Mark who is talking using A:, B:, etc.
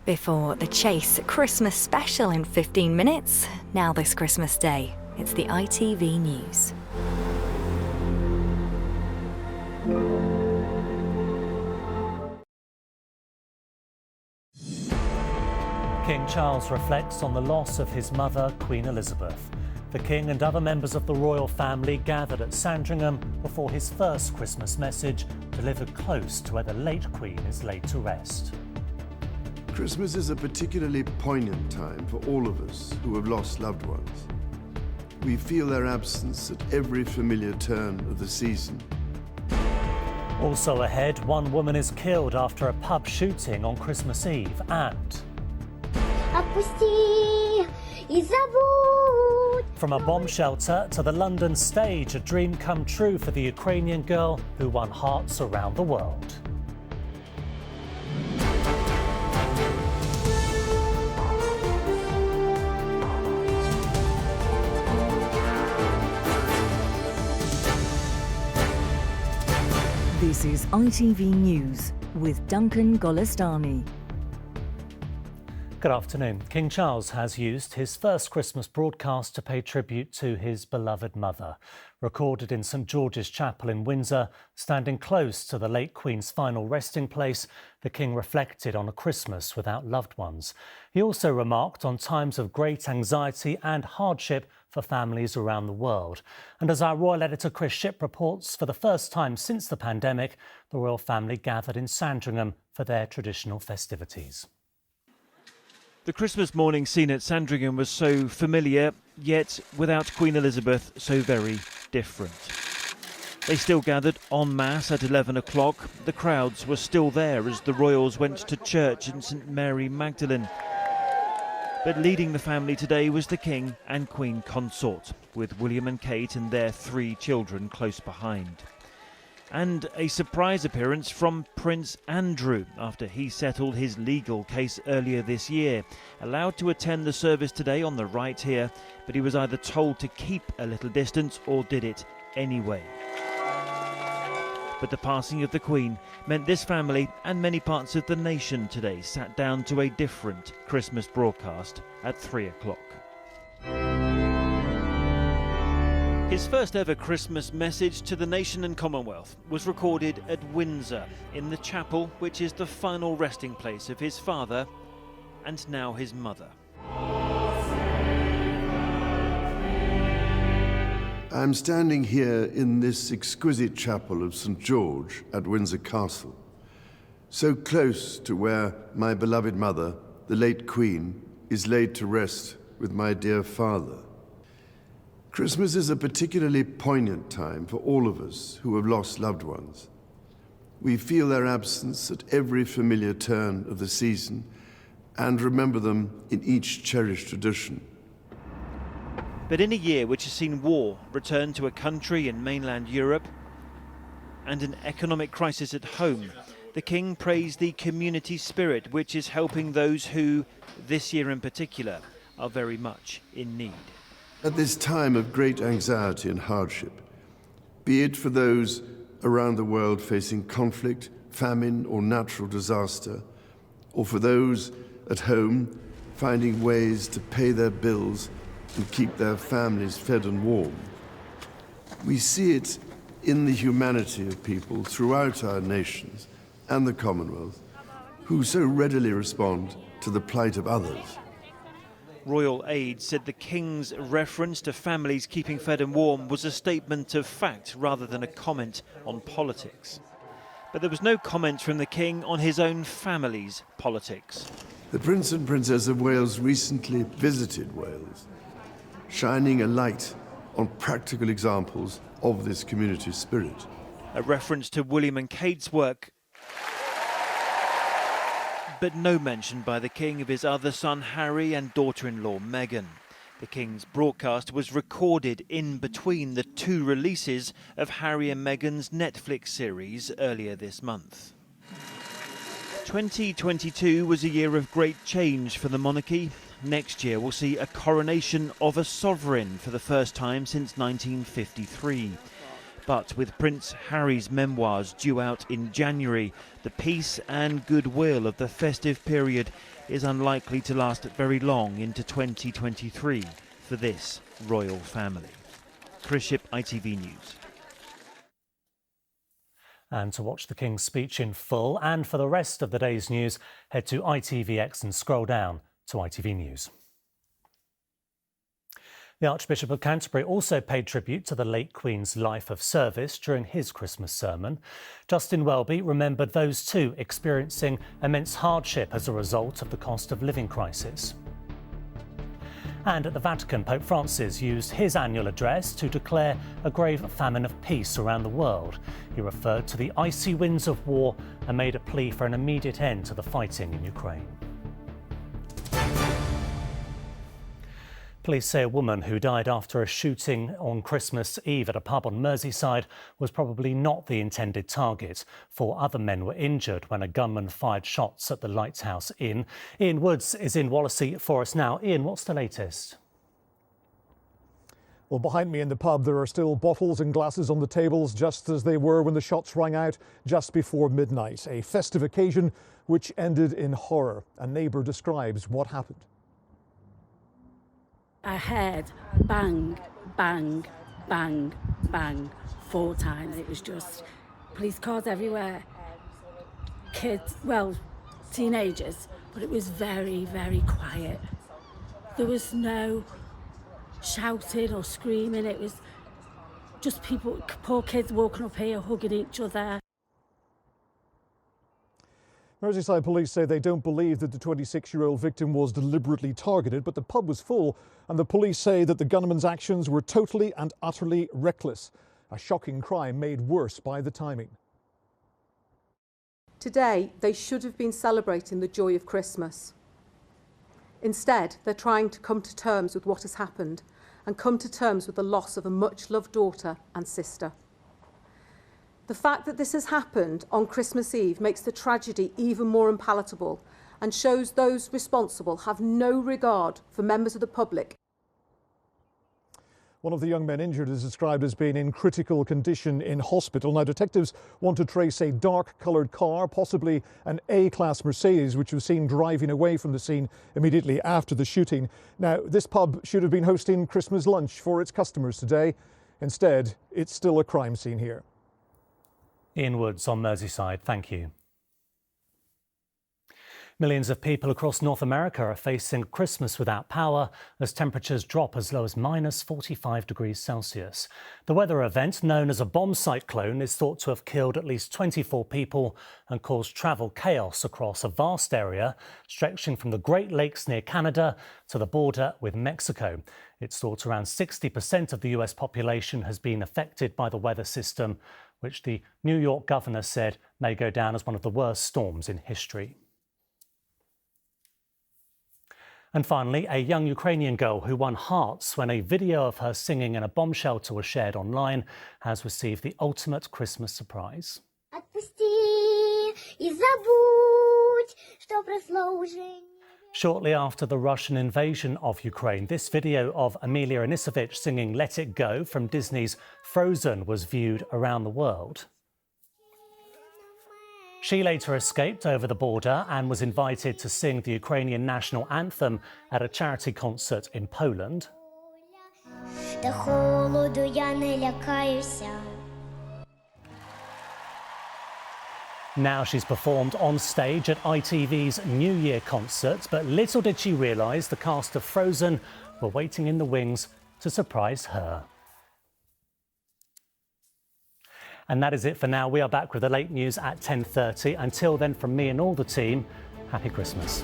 A: Before The Chase Christmas special in 15 minutes, now this Christmas Day, it's the ITV News.
B: King Charles reflects on the loss of his mother, Queen Elizabeth. The King and other members of the royal family gathered at Sandringham before his first Christmas message, delivered close to where the late Queen is laid to rest.
C: Christmas is a particularly poignant time for all of us who have lost loved ones. We feel their absence at every familiar turn of the season.
B: Also ahead, one woman is killed after a pub shooting on Christmas Eve and... From a bomb shelter to the London stage, a dream come true for the Ukrainian girl who won hearts around the world.
D: This is ITV News with Duncan Golestani.
B: Good afternoon. King Charles has used his first Christmas broadcast to pay tribute to his beloved mother. Recorded in St George's Chapel in Windsor, standing close to the late Queen's final resting place, the King reflected on a Christmas without loved ones. He also remarked on times of great anxiety and hardship for families around the world. And as our royal editor Chris Shipp reports, for the first time since the pandemic, the royal family gathered in Sandringham for their traditional festivities.
E: The Christmas morning scene at Sandringham was so familiar, yet without Queen Elizabeth, so very different. They still gathered en masse at 11 o'clock. The crowds were still there as the royals went to church in St Mary Magdalene. But leading the family today was the King and Queen Consort, with William and Kate and their 3 children close behind. And a surprise appearance from Prince Andrew after he settled his legal case earlier this year. Allowed to attend the service today on the right here, but he was either told to keep a little distance or did it anyway. But the passing of the Queen meant this family and many parts of the nation today sat down to a different Christmas broadcast at 3 o'clock. His first ever Christmas message to the nation and Commonwealth was recorded at Windsor, in the chapel which is the final resting place of his father and now his mother.
C: I'm standing here in this exquisite chapel of St George at Windsor Castle, so close to where my beloved mother, the late Queen, is laid to rest with my dear father. Christmas is a particularly poignant time for all of us who have lost loved ones. We feel their absence at every familiar turn of the season and remember them in each cherished tradition.
E: But in a year which has seen war return to a country in mainland Europe and an economic crisis at home, the King praised the community spirit which is helping those who, this year in particular, are very much in need.
C: At this time of great anxiety and hardship, be it for those around the world facing conflict, famine or natural disaster, or for those at home finding ways to pay their bills and keep their families fed and warm, we see it in the humanity of people throughout our nations and the Commonwealth who so readily respond to the plight of others.
E: Royal Aid said the King's reference to families keeping fed and warm was a statement of fact rather than a comment on politics. But there was no comment from the King on his own family's politics.
C: The Prince and Princess of Wales recently visited Wales, shining a light on practical examples of this community spirit.
E: A reference to William and Kate's work, but no mention by the King of his other son Harry and daughter-in-law Meghan. The King's broadcast was recorded in between the 2 releases of Harry and Meghan's Netflix series earlier this month. 2022 was a year of great change for the monarchy. Next year will see a coronation of a sovereign for the first time since 1953. But with Prince Harry's memoirs due out in January, the peace and goodwill of the festive period is unlikely to last very long into 2023 for this royal family. Chris Ship, ITV News.
B: And to watch the King's speech in full and for the rest of the day's news, head to ITVX and scroll down to ITV News. The Archbishop of Canterbury also paid tribute to the late Queen's life of service during his Christmas sermon. Justin Welby remembered those too experiencing immense hardship as a result of the cost of living crisis. And at the Vatican, Pope Francis used his annual address to declare a grave famine of peace around the world. He referred to the icy winds of war and made a plea for an immediate end to the fighting in Ukraine. Police say a woman who died after a shooting on Christmas Eve at a pub on Merseyside was probably not the intended target. 4 other men were injured when a gunman fired shots at the Lighthouse Inn. Ian Woods is in Wallasey for us now. Ian, what's the latest?
F: Well, behind me in the pub, there are still bottles and glasses on the tables, just as they were when the shots rang out just before midnight. A festive occasion which ended in horror. A neighbour describes what happened.
G: I heard bang, bang, bang, bang 4 times. It was just police cars everywhere, kids, well, teenagers, but it was very, very quiet. There was no shouting or screaming. It was just people, poor kids walking up here hugging each other.
F: Merseyside police say they don't believe that the 26-year-old victim was deliberately targeted, but the pub was full, and the police say that the gunman's actions were totally and utterly reckless. A shocking crime made worse by the timing.
H: Today, they should have been celebrating the joy of Christmas. Instead, they're trying to come to terms with what has happened and come to terms with the loss of a much-loved daughter and sister. The fact that this has happened on Christmas Eve makes the tragedy even more unpalatable and shows those responsible have no regard for members of the public.
F: One of the young men injured is described as being in critical condition in hospital. Now, detectives want to trace a dark-coloured car, possibly an A-class Mercedes, which was seen driving away from the scene immediately after the shooting. Now, this pub should have been hosting Christmas lunch for its customers today. Instead, it's still a crime scene here.
B: Ian Woods on Merseyside, thank you. Millions of people across North America are facing Christmas without power as temperatures drop as low as minus 45 degrees Celsius. The weather event, known as a bomb cyclone, is thought to have killed at least 24 people and caused travel chaos across a vast area stretching from the Great Lakes near Canada to the border with Mexico. It's thought around 60% of the US population has been affected by the weather system, which the New York governor said may go down as one of the worst storms in history. And finally, a young Ukrainian girl who won hearts when a video of her singing in a bomb shelter was shared online has received the ultimate Christmas surprise. Shortly after the Russian invasion of Ukraine, this video of Amelia Anisovich singing Let It Go from Disney's Frozen was viewed around the world. She later escaped over the border and was invited to sing the Ukrainian national anthem at a charity concert in Poland. Now she's performed on stage at ITV's New Year concert, but little did she realise the cast of Frozen were waiting in the wings to surprise her. And that is it for now. We are back with the late news at 10:30. Until then, from me and all the team, happy Christmas.